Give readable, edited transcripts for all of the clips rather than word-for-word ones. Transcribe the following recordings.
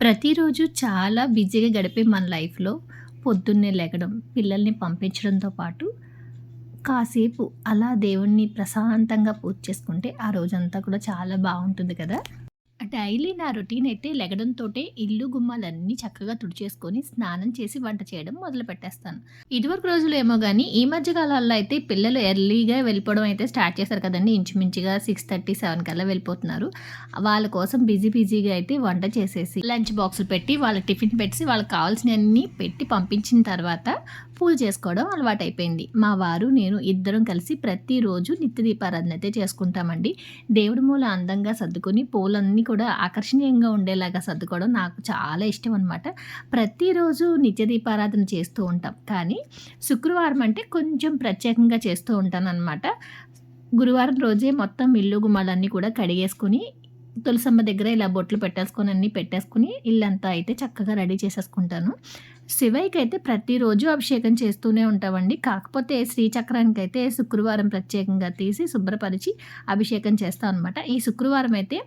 ప్రతిరోజు చాలా బిజీగా గడిపే మన లైఫ్‌లో పొద్దున్నే లెగడం, పిల్లల్ని పంపించడంతో పాటు కాసేపు అలా దేవుడిని ప్రశాంతంగా పూజ చేసుకుంటే ఆ రోజంతా కూడా చాలా బావుంటుంది కదా! డైలీ నా రొటీన్ అయితే లెగడంతోటే ఇల్లు గుమ్మాలన్నీ చక్కగా తుడిచేసుకొని, స్నానం చేసి వంట చేయడం మొదలుపెట్టేస్తాను. ఇదివరకు రోజుల్లో ఏమో గానీ, ఈ మధ్య కాలాల్లో అయితే పిల్లలు ఎర్లీగా వెళ్ళిపోవడం అయితే స్టార్ట్ చేశారు కదండీ! ఇంచుమించుగా 6:30, 7 కల్లా వెళ్ళిపోతున్నారు. వాళ్ళ కోసం బిజీగా అయితే వంట చేసేసి, లంచ్ బాక్సులు పెట్టి, వాళ్ళకి టిఫిన్ పెట్టేసి, వాళ్ళకి కావాల్సినయన్నీ పెట్టి పంపించిన తర్వాత పూజ చేసుకోవడం అలవాటైపోయింది. మా వారు, నేను ఇద్దరం కలిసి ప్రతిరోజు నిత్య దీపారాధన అయితే చేసుకుంటామండి. దేవుడి మూల అందంగా సర్దుకొని పూలన్నీ కూడా ఆకర్షణీయంగా ఉండేలాగా సర్దుకోవడం నాకు చాలా ఇష్టం అనమాట. ప్రతిరోజు నిత్య దీపారాధన చేస్తూ ఉంటాం. కానీ శుక్రవారం అంటే కొంచెం ప్రత్యేకంగా చేస్తూ ఉంటాననమాట. గురువారం రోజే మొత్తం ఇల్లు గుమ్మాలన్నీ కూడా కడిగేసుకొని, తులసమ్మ దగ్గర ఇలా బొట్లు పెట్టేసుకొని అన్నీ పెట్టేసుకొని ఇల్లంతా అయితే చక్కగా రెడీ చేసేసుకుంటాను. శివయ్యకైతే ప్రతిరోజు అభిషేకం చేస్తూనే ఉంటామండి. కాకపోతే శ్రీచక్రానికైతే శుక్రవారం ప్రత్యేకంగా తీసి శుభ్రపరిచి అభిషేకం చేస్తాం అనమాట. ఈ శుక్రవారం అయితే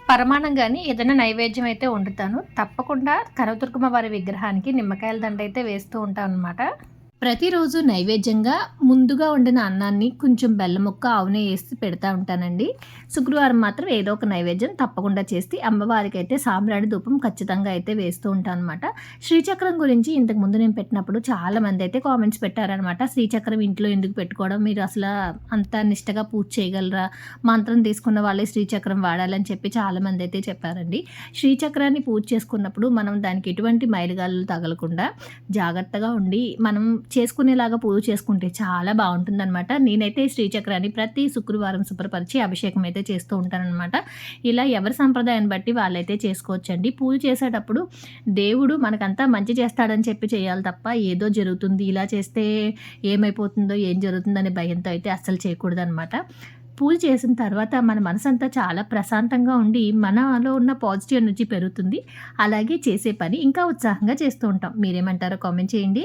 పరమాన్నం గాని ఏదైనా నైవేద్యం అయితే వండుతాను. తప్పకుండా కనకదుర్గమ్మ వారి విగ్రహానికి నిమ్మకాయల దండ అయితే వేస్తూ ఉంటాననమాట. ప్రతిరోజు నైవేద్యంగా ముందుగా వండిన అన్నాన్ని కొంచెం బెల్లం ముక్క, ఆవు నెయ్యి ఏసి పెడతా ఉంటానండి. శుక్రవారం మాత్రం ఏదో ఒక నైవేద్యం తప్పకుండా చేసి అమ్మవారికైతే సాంబ్రాణి ధూపం ఖచ్చితంగా అయితే వేస్తూ ఉంటాననమాట. శ్రీచక్రం గురించి ఇంతకుముందు నేను పెట్టినప్పుడు చాలామంది అయితే కామెంట్స్ పెట్టారనమాట. శ్రీచక్రం ఇంట్లో ఎందుకు పెట్టుకోవడం? మీరు అసలు అంత నిష్టగా పూజ చేయగలరా? మంత్రం తీసుకున్న వాళ్ళే శ్రీచక్రం వాడాలని చెప్పి చాలామంది అయితే చెప్పారండి. శ్రీచక్రాన్ని పూజ చేసుకున్నప్పుడు మనం దానికి ఎటువంటి మైలుగాళ్ళు తగలకుండా జాగ్రత్తగా ఉండి మనం చేసుకునేలాగా పూజ చేసుకుంటే చాలా బావుంటుందనమాట. నేనైతే శ్రీచక్రాన్ని ప్రతి శుక్రవారం శుభ్రపరిచి అభిషేకం అయితే చేస్తూ ఉంటాననమాట. ఇలా ఎవరి సంప్రదాయాన్ని బట్టి వాళ్ళైతే చేసుకోవచ్చండి. పూజ చేసేటప్పుడు దేవుడు మనకంతా మంచి చేస్తాడని చెప్పి చేయాలి తప్ప, ఏదో జరుగుతుంది, ఇలా చేస్తే ఏమైపోతుందో, ఏం జరుగుతుందనే భయంతో అయితే అస్సలు చేయకూడదనమాట. పూజ చేసిన తర్వాత మన మనసంతా చాలా ప్రశాంతంగా ఉండి, మనలో ఉన్న పాజిటివ్ ఎనర్జీ పెరుగుతుంది. అలాగే చేసే పని ఇంకా ఉత్సాహంగా చేస్తూ ఉంటాం. మీరేమంటారో కామెంట్ చేయండి.